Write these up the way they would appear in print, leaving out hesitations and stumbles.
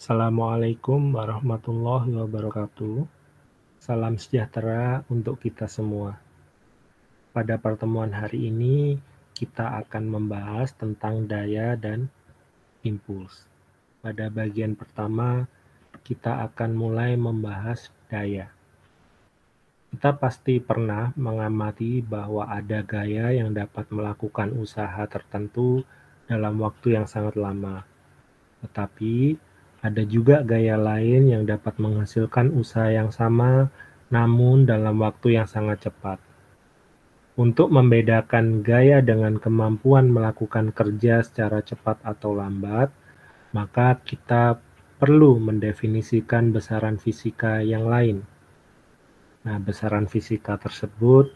Assalamualaikum warahmatullahi wabarakatuh. Salam sejahtera untuk kita semua. Pada pertemuan hari ini, kita akan membahas tentang daya dan impuls. Pada bagian pertama, kita akan mulai membahas daya. Kita pasti pernah mengamati bahwa ada gaya yang dapat melakukan usaha tertentu dalam waktu yang sangat lama. Tetapi, ada juga gaya lain yang dapat menghasilkan usaha yang sama, namun dalam waktu yang sangat cepat. Untuk membedakan gaya dengan kemampuan melakukan kerja secara cepat atau lambat, maka kita perlu mendefinisikan besaran fisika yang lain. Nah, besaran fisika tersebut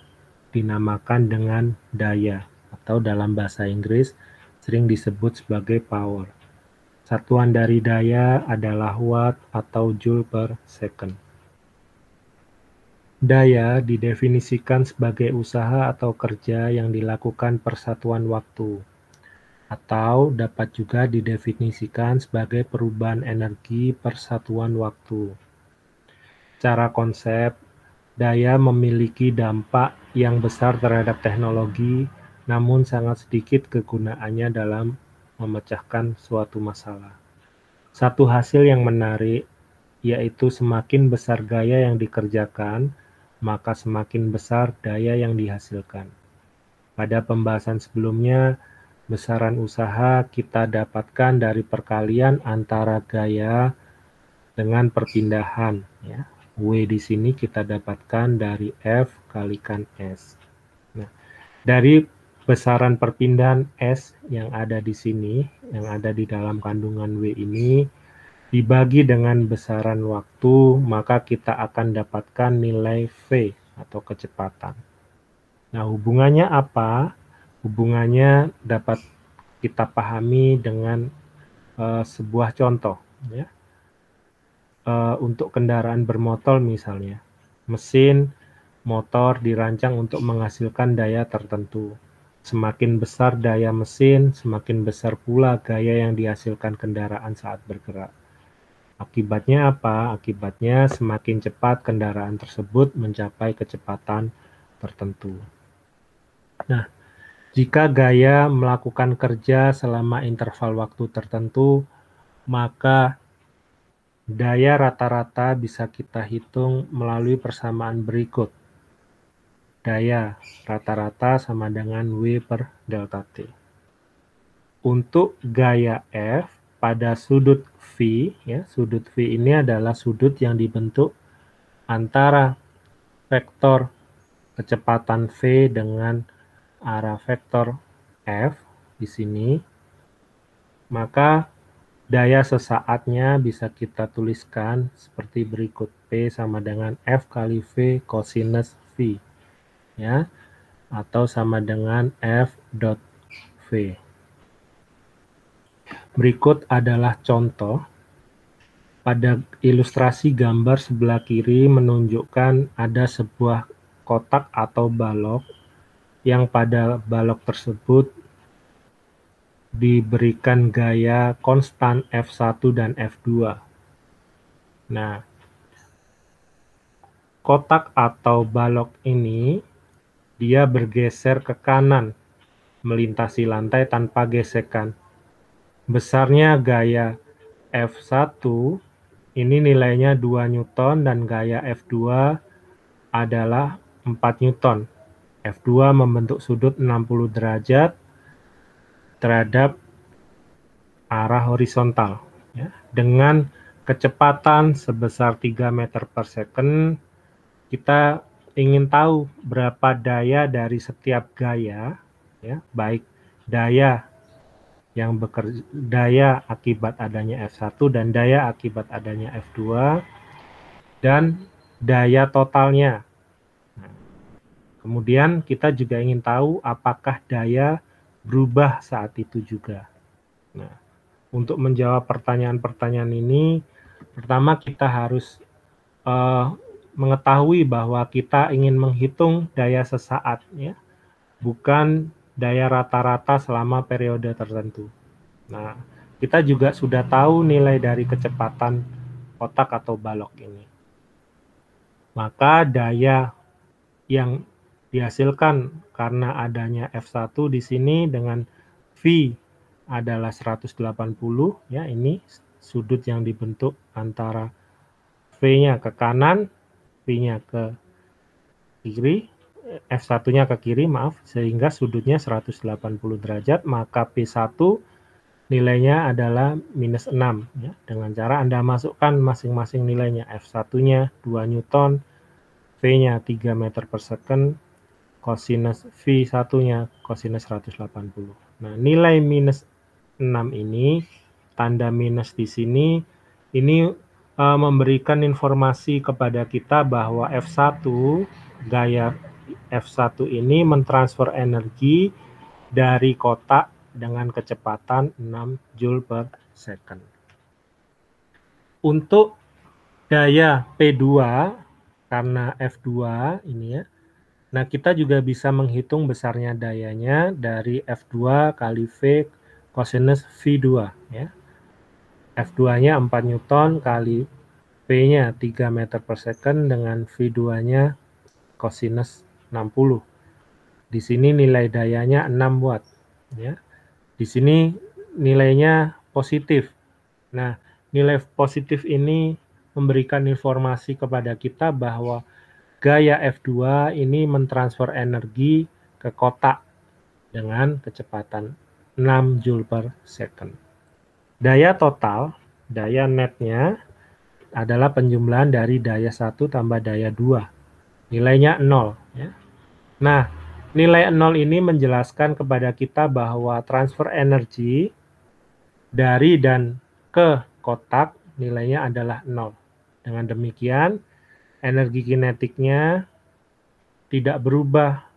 dinamakan dengan daya, atau dalam bahasa Inggris sering disebut sebagai power. Satuan dari daya adalah watt atau joule per second. Daya didefinisikan sebagai usaha atau kerja yang dilakukan per satuan waktu, atau dapat juga didefinisikan sebagai perubahan energi per satuan waktu. Secara konsep, daya memiliki dampak yang besar terhadap teknologi, namun sangat sedikit kegunaannya dalam memecahkan suatu masalah. Satu hasil yang menarik, yaitu semakin besar gaya yang dikerjakan, maka semakin besar daya yang dihasilkan. Pada pembahasan sebelumnya, besaran usaha kita dapatkan dari perkalian antara gaya dengan perpindahan. Ya. W di sini kita dapatkan dari F kalikan S. Nah, dari besaran perpindahan S yang ada di sini, yang ada di dalam kandungan W ini, dibagi dengan besaran waktu, maka kita akan dapatkan nilai V atau kecepatan. Nah, hubungannya apa? Hubungannya dapat kita pahami dengan sebuah contoh. Ya. Untuk kendaraan bermotor misalnya, mesin motor dirancang untuk menghasilkan daya tertentu. Semakin besar daya mesin, semakin besar pula gaya yang dihasilkan kendaraan saat bergerak. Akibatnya apa? Akibatnya semakin cepat kendaraan tersebut mencapai kecepatan tertentu. Nah, jika gaya melakukan kerja selama interval waktu tertentu, maka daya rata-rata bisa kita hitung melalui persamaan berikut. Daya rata-rata sama dengan W per delta T. Untuk gaya F, pada sudut V, ya, sudut V ini adalah sudut yang dibentuk antara vektor kecepatan V dengan arah vektor F di sini, maka daya sesaatnya bisa kita tuliskan seperti berikut. P sama dengan F kali V cosinus V, ya, atau sama dengan F dot V. Berikut adalah contoh. Pada ilustrasi gambar sebelah kiri menunjukkan ada sebuah kotak atau balok yang pada balok tersebut diberikan gaya konstan F1 dan F2. Nah, kotak atau balok ini dia bergeser ke kanan melintasi lantai tanpa gesekan. Besarnya gaya F1 ini nilainya 2 Newton dan gaya F2 adalah 4 Newton. F2 membentuk sudut 60 derajat terhadap arah horizontal. Ya. Dengan kecepatan sebesar 3 meter per second, kita ingin tahu berapa daya dari setiap gaya, ya, baik daya yang daya akibat adanya F1 dan daya akibat adanya F2 dan daya totalnya. Nah, kemudian kita juga ingin tahu apakah daya berubah saat itu juga. Nah, untuk menjawab pertanyaan-pertanyaan ini, pertama kita harus mengetahui bahwa kita ingin menghitung daya sesaat, ya, bukan daya rata-rata selama periode tertentu. Nah, kita juga sudah tahu nilai dari kecepatan kotak atau balok ini. Maka daya yang dihasilkan karena adanya F1 di sini dengan V adalah 180 ya, ini sudut yang dibentuk antara V-nya ke kanan, V-nya ke kiri, F1-nya ke kiri, maaf, sehingga sudutnya 180 derajat, maka P1 nilainya adalah minus 6 ya. Dengan cara Anda masukkan masing-masing nilainya, F1-nya 2 Newton, V-nya 3 meter per second, cosinus V1-nya cosinus 180. Nah, nilai minus 6 ini, tanda minus di sini, ini memberikan informasi kepada kita bahwa F1, gaya F1 ini mentransfer energi dari kotak dengan kecepatan 6 Joule per second. Untuk daya P2, karena F2 ini ya, nah kita juga bisa menghitung besarnya dayanya dari F2 kali V cosinus V2 ya. F2-nya 4 Newton kali V-nya 3 meter per second dengan V2-nya cosinus 60. Di sini nilai dayanya 6 watt ya. Di sini nilainya positif. Nah, nilai positif ini memberikan informasi kepada kita bahwa gaya F2 ini mentransfer energi ke kotak dengan kecepatan 6 Joule per second. Daya total, daya netnya adalah penjumlahan dari daya 1 tambah daya 2. Nilainya 0. Ya. Nah, nilai 0 ini menjelaskan kepada kita bahwa transfer energi dari dan ke kotak nilainya adalah 0. Dengan demikian, energi kinetiknya tidak berubah.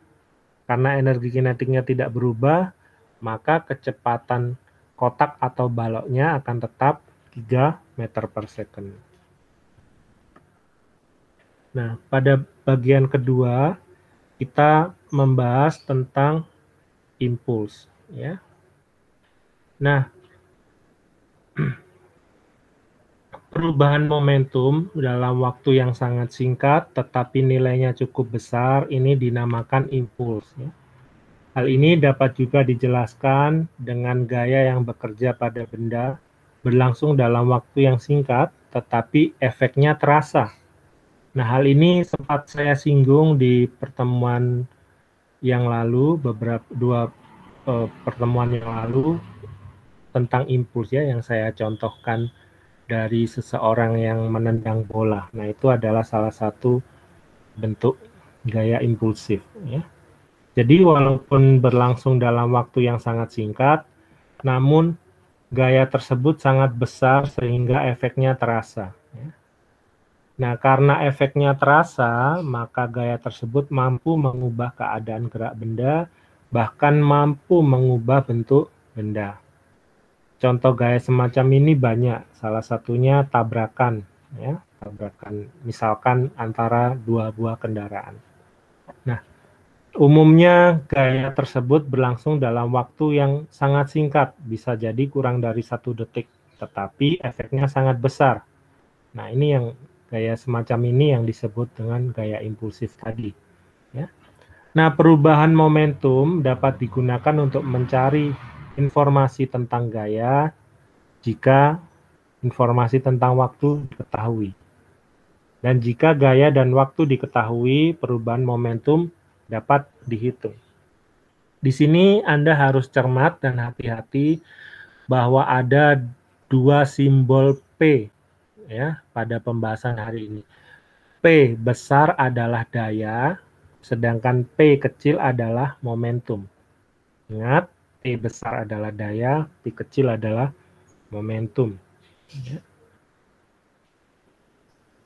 Karena energi kinetiknya tidak berubah, maka kecepatan kotak atau baloknya akan tetap 3 meter per second. Nah, pada bagian kedua, kita membahas tentang impuls. Ya. Nah, perubahan momentum dalam waktu yang sangat singkat, tetapi nilainya cukup besar, ini dinamakan impuls. Ya. Hal ini dapat juga dijelaskan dengan gaya yang bekerja pada benda, berlangsung dalam waktu yang singkat, tetapi efeknya terasa. Nah, hal ini sempat saya singgung di pertemuan yang lalu, dua pertemuan yang lalu, tentang impuls ya, yang saya contohkan dari seseorang yang menendang bola. Nah, itu adalah salah satu bentuk gaya impulsif ya. Jadi walaupun berlangsung dalam waktu yang sangat singkat, namun gaya tersebut sangat besar sehingga efeknya terasa. Ya. Nah, karena efeknya terasa, maka gaya tersebut mampu mengubah keadaan gerak benda, bahkan mampu mengubah bentuk benda. Contoh gaya semacam ini banyak, salah satunya tabrakan, ya, tabrakan misalkan antara dua buah kendaraan. Nah, umumnya gaya tersebut berlangsung dalam waktu yang sangat singkat, bisa jadi kurang dari 1 detik, tetapi efeknya sangat besar. Nah, ini yang gaya semacam ini yang disebut dengan gaya impulsif tadi. Ya. Nah, perubahan momentum dapat digunakan untuk mencari informasi tentang gaya jika informasi tentang waktu diketahui. Dan jika gaya dan waktu diketahui, perubahan momentum dapat dihitung. Di sini Anda harus cermat dan hati-hati bahwa ada 2 simbol P ya pada pembahasan hari ini. P besar adalah daya, sedangkan P kecil adalah momentum. Ingat, P besar adalah daya, P kecil adalah momentum.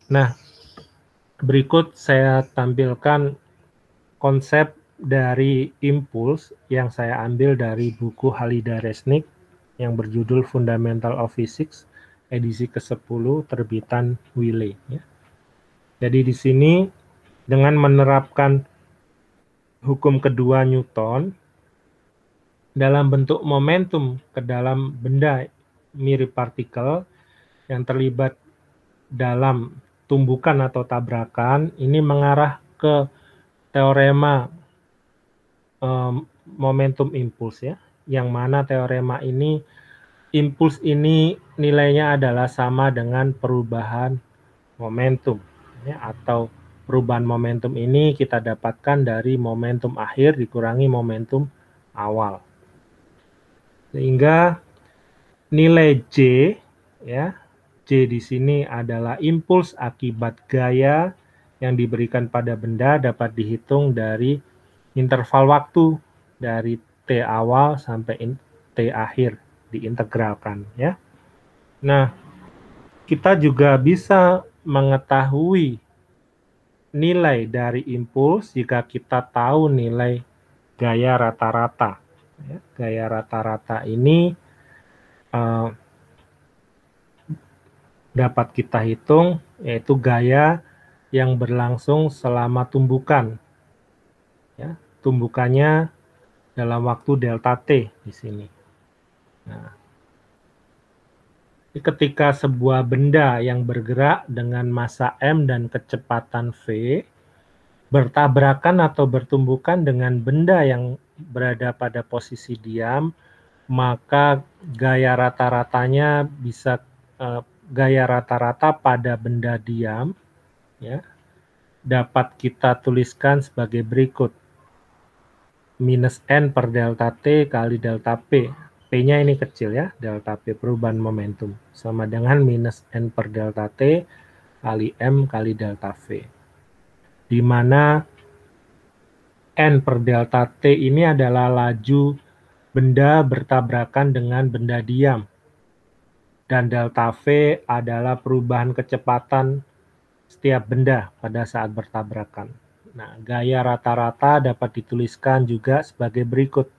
Nah, berikut saya tampilkan konsep dari impuls yang saya ambil dari buku Halida Resnick yang berjudul Fundamental of Physics, edisi ke-10 terbitan Wiley. Ya. Jadi di sini dengan menerapkan hukum kedua Newton dalam bentuk momentum ke dalam benda mirip partikel yang terlibat dalam tumbukan atau tabrakan ini mengarah ke teorema momentum impuls ya, yang mana teorema ini impuls ini nilainya adalah sama dengan perubahan momentum ya, atau perubahan momentum ini kita dapatkan dari momentum akhir dikurangi momentum awal. Sehingga nilai J ya, J di sini adalah impuls akibat gaya yang diberikan pada benda dapat dihitung dari interval waktu dari T awal sampai T akhir diintegralkan ya. Nah, kita juga bisa mengetahui nilai dari impuls jika kita tahu nilai gaya rata-rata. Ya, gaya rata-rata ini dapat kita hitung, yaitu gaya yang berlangsung selama tumbukan. Ya, tumbukannya dalam waktu delta T di sini. Nah, ketika sebuah benda yang bergerak dengan massa M dan kecepatan V bertabrakan atau bertumbukan dengan benda yang berada pada posisi diam, maka gaya rata-ratanya bisa gaya rata-rata pada benda diam ya dapat kita tuliskan sebagai berikut. Minus N per delta T kali delta P. P-nya ini kecil ya, delta P perubahan momentum. Sama dengan minus N per delta T kali M kali delta V. Di mana N per delta T ini adalah laju benda bertabrakan dengan benda diam. Dan delta V adalah perubahan kecepatan setiap benda pada saat bertabrakan. Nah, gaya rata-rata dapat dituliskan juga sebagai berikut.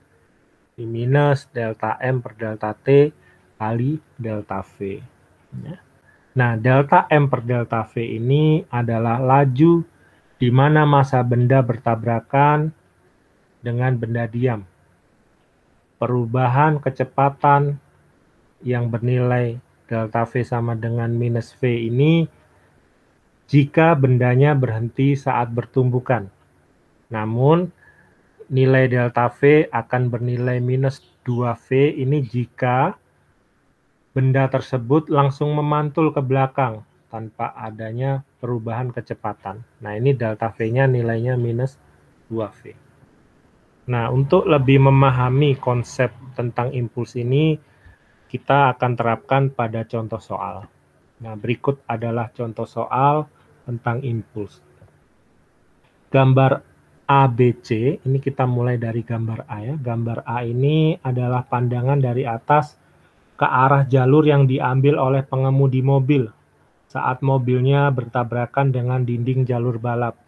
I minus delta M per delta T kali delta V. Ya. Nah, delta M per delta V ini adalah laju di mana massa benda bertabrakan dengan benda diam. Perubahan kecepatan yang bernilai delta V sama dengan minus V ini jika bendanya berhenti saat bertumbukan. Namun, nilai delta V akan bernilai minus 2V ini jika benda tersebut langsung memantul ke belakang tanpa adanya perubahan kecepatan. Nah, ini delta V-nya nilainya minus 2V. Nah, untuk lebih memahami konsep tentang impuls ini, kita akan terapkan pada contoh soal. Nah, berikut adalah contoh soal tentang impuls. Gambar ABC, ini kita mulai dari gambar A ya. Gambar A ini adalah pandangan dari atas ke arah jalur yang diambil oleh pengemudi mobil saat mobilnya bertabrakan dengan dinding jalur balap.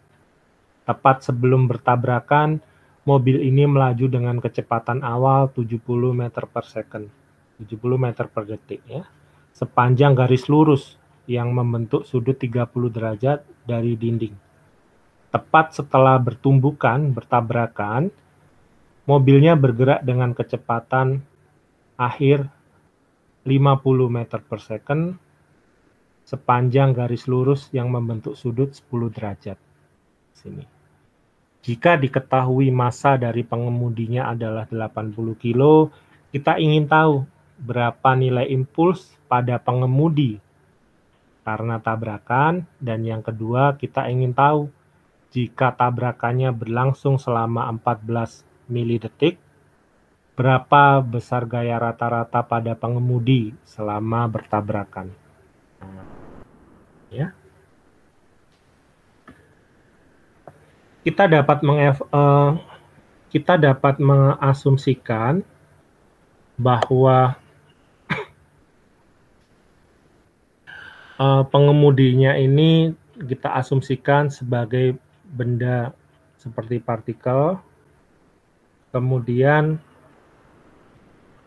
Tepat sebelum bertabrakan, mobil ini melaju dengan kecepatan awal 70 meter per second, 70 meter per detik ya, sepanjang garis lurus yang membentuk sudut 30 derajat dari dinding. Tepat setelah bertabrakan, mobilnya bergerak dengan kecepatan akhir 50 meter per second sepanjang garis lurus yang membentuk sudut 10 derajat. Sini. Jika diketahui massa dari pengemudinya adalah 80 kilo, kita ingin tahu berapa nilai impuls pada pengemudi karena tabrakan, dan yang kedua kita ingin tahu jika tabrakannya berlangsung selama 14 milidetik, berapa besar gaya rata-rata pada pengemudi selama bertabrakan. Ya. Kita dapat mengasumsikan bahwa pengemudinya ini kita asumsikan sebagai benda seperti partikel. Kemudian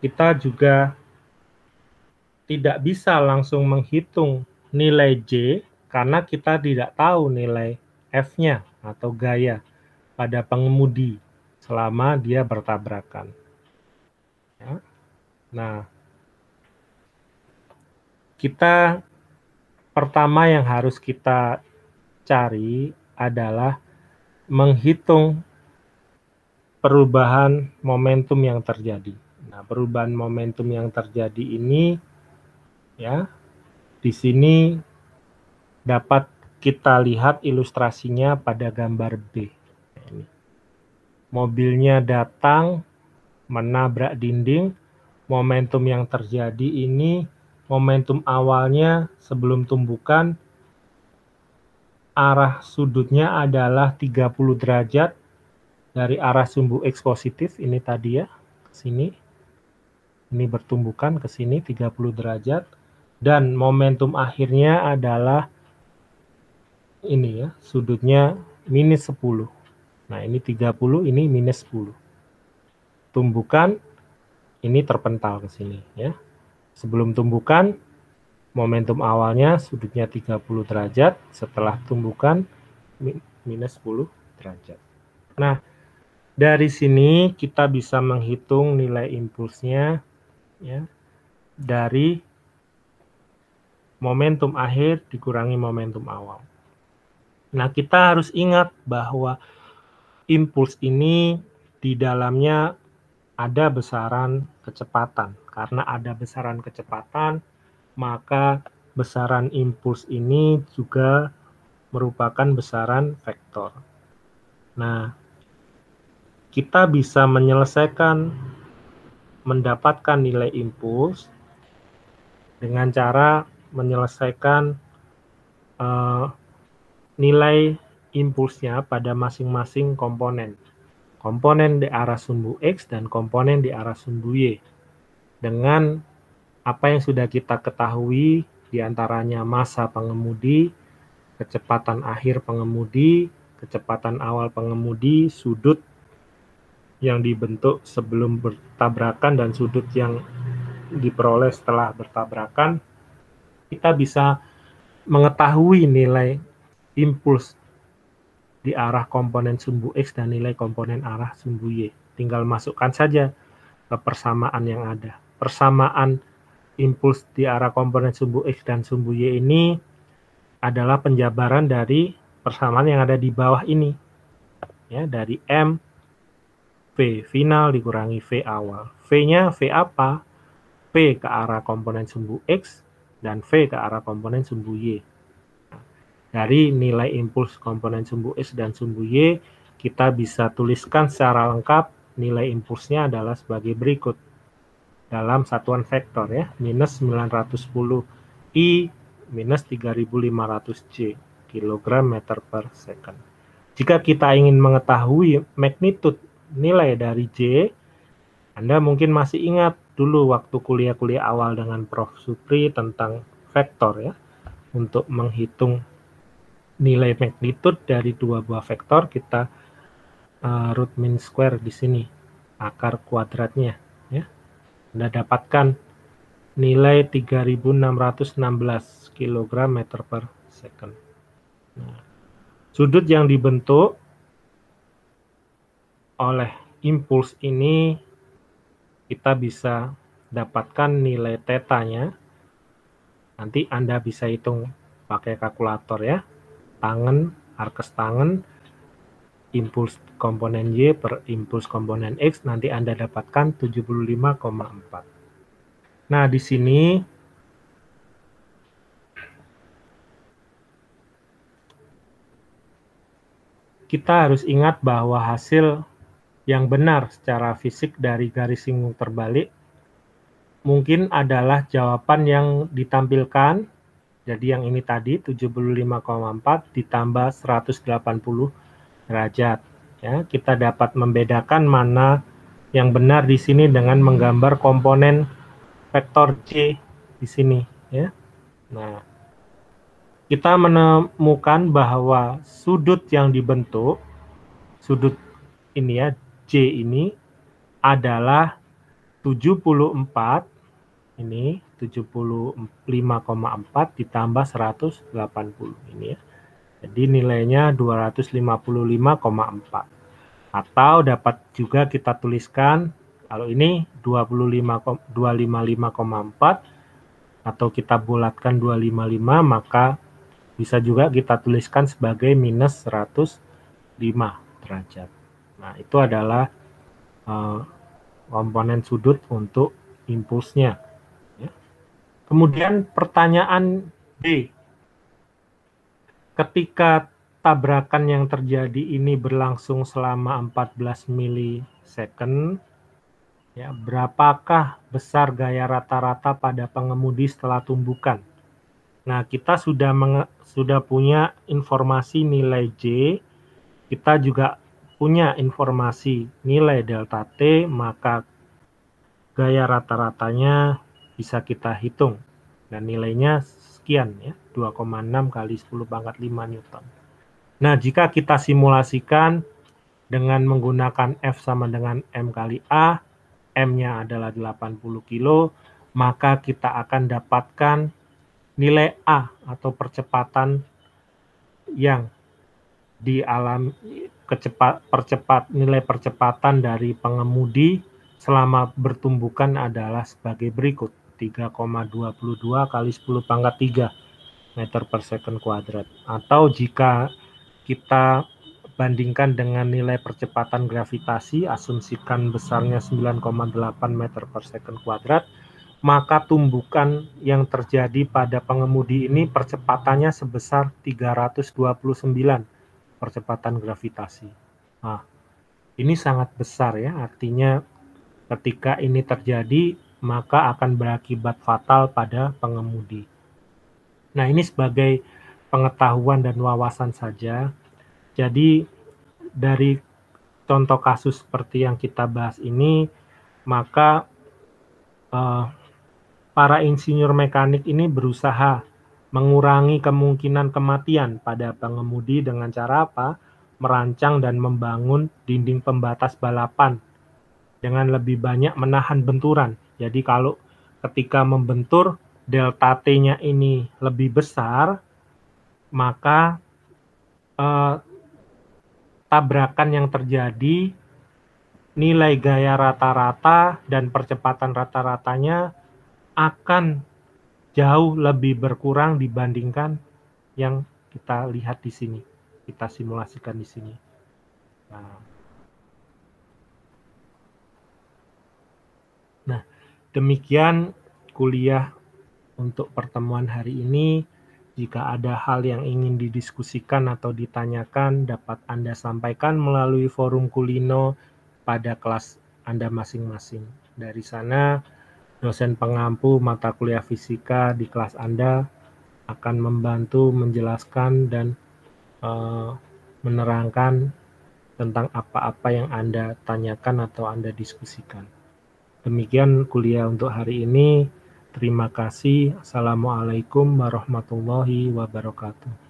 kita juga tidak bisa langsung menghitung nilai J karena kita tidak tahu nilai F-nya atau gaya pada pengemudi selama dia bertabrakan. Ya. Nah, pertama yang harus kita cari adalah menghitung perubahan momentum yang terjadi. Nah, perubahan momentum yang terjadi ini ya, di sini dapat kita lihat ilustrasinya pada gambar B. Ini. Mobilnya datang menabrak dinding. Momentum yang terjadi ini, momentum awalnya sebelum tumbukan, arah sudutnya adalah 30 derajat dari arah sumbu X positif, ini tadi ya, ke sini. Ini bertumbukan ke sini 30 derajat. Dan momentum akhirnya adalah ini ya, sudutnya minus 10. Nah, ini 30, ini minus 10. Tumbukan, ini terpental ke sini ya. Sebelum tumbukan, momentum awalnya sudutnya 30 derajat, setelah tumbukan minus 10 derajat. Nah, dari sini kita bisa menghitung nilai impulsnya ya, dari momentum akhir dikurangi momentum awal. Nah, kita harus ingat bahwa impuls ini di dalamnya ada besaran kecepatan. Karena ada besaran kecepatan, maka besaran impuls ini juga merupakan besaran vektor. Nah, kita bisa mendapatkan nilai impuls dengan cara menyelesaikan nilai impulsnya pada masing-masing komponen. Komponen di arah sumbu X dan komponen di arah sumbu Y. Dengan apa yang sudah kita ketahui, diantaranya massa pengemudi, kecepatan akhir pengemudi, kecepatan awal pengemudi, sudut yang dibentuk sebelum bertabrakan dan sudut yang diperoleh setelah bertabrakan, kita bisa mengetahui nilai impuls di arah komponen sumbu X dan nilai komponen arah sumbu Y. Tinggal masukkan saja ke persamaan yang ada. Persamaan impuls di arah komponen sumbu X dan sumbu Y ini adalah penjabaran dari persamaan yang ada di bawah ini. Ya, dari M V final dikurangi V awal. V-nya V apa? V ke arah komponen sumbu X dan V ke arah komponen sumbu Y. Dari nilai impuls komponen sumbu X dan sumbu Y, kita bisa tuliskan secara lengkap nilai impulsnya adalah sebagai berikut. Dalam satuan vektor ya, minus 910 I minus 3500 J, kilogram meter per second. Jika kita ingin mengetahui magnitude nilai dari J, Anda mungkin masih ingat dulu waktu kuliah-kuliah awal dengan Prof. Supri tentang vektor ya. Untuk menghitung nilai magnitude dari dua buah vektor, kita root mean square di sini, akar kuadratnya ya. Anda dapatkan nilai 3616 kg meter per second. Nah, sudut yang dibentuk oleh impuls ini kita bisa dapatkan nilai tetanya. Nanti Anda bisa hitung pakai kalkulator ya. Tangen, arkes tangen, impuls komponen Y per impuls komponen X, nanti Anda dapatkan 75,4. Nah, di sini kita harus ingat bahwa hasil yang benar secara fisik dari garis singgung terbalik mungkin adalah jawaban yang ditampilkan. Jadi yang ini tadi 75,4 ditambah 180 derajat. Ya, kita dapat membedakan mana yang benar di sini dengan menggambar komponen vektor J di sini. Ya. Nah, kita menemukan bahwa sudut yang dibentuk, sudut ini ya, J ini adalah 74, ini 75,4 ditambah 180 ini ya. Jadi nilainya 255,4. Atau dapat juga kita tuliskan kalau ini 255,4 atau kita bulatkan 255, maka bisa juga kita tuliskan sebagai minus 105 derajat. Nah, itu adalah komponen sudut untuk impulsnya. Ya. Kemudian pertanyaan B. Ketika tabrakan yang terjadi ini berlangsung selama 14 milisecond, ya, berapakah besar gaya rata-rata pada pengemudi setelah tumbukan? Nah, kita sudah punya informasi nilai J, kita juga punya informasi nilai delta T, maka gaya rata-ratanya bisa kita hitung. Dan nilainya sekian, ya, 2,6 kali 10 pangkat 5 Newton. Nah, jika kita simulasikan dengan menggunakan F sama dengan M kali A, M-nya adalah 80 kilo, maka kita akan dapatkan nilai A atau percepatan yang nilai percepatan dari pengemudi selama bertumbukan adalah sebagai berikut, 3,22 kali 10 pangkat 3 meter per second kuadrat. Atau jika kita bandingkan dengan nilai percepatan gravitasi, asumsikan besarnya 9,8 meter per second kuadrat, maka tumbukan yang terjadi pada pengemudi ini percepatannya sebesar 329 percepatan gravitasi. Nah, ini sangat besar ya, artinya ketika ini terjadi, maka akan berakibat fatal pada pengemudi. Nah, ini sebagai pengetahuan dan wawasan saja. Jadi, dari contoh kasus seperti yang kita bahas ini, maka para insinyur mekanik ini berusaha mengurangi kemungkinan kematian pada pengemudi dengan cara apa? Merancang dan membangun dinding pembatas balapan dengan lebih banyak menahan benturan. Jadi kalau ketika membentur, delta T-nya ini lebih besar, maka tabrakan yang terjadi, nilai gaya rata-rata dan percepatan rata-ratanya akan jauh lebih berkurang dibandingkan yang kita lihat di sini, kita simulasikan di sini. Nah, demikian kuliah untuk pertemuan hari ini. Jika ada hal yang ingin didiskusikan atau ditanyakan, dapat Anda sampaikan melalui forum Kulino pada kelas Anda masing-masing. Dari sana, dosen pengampu mata kuliah fisika di kelas Anda akan membantu menjelaskan dan menerangkan tentang apa-apa yang Anda tanyakan atau Anda diskusikan. Demikian kuliah untuk hari ini. Terima kasih. Assalamualaikum warahmatullahi wabarakatuh.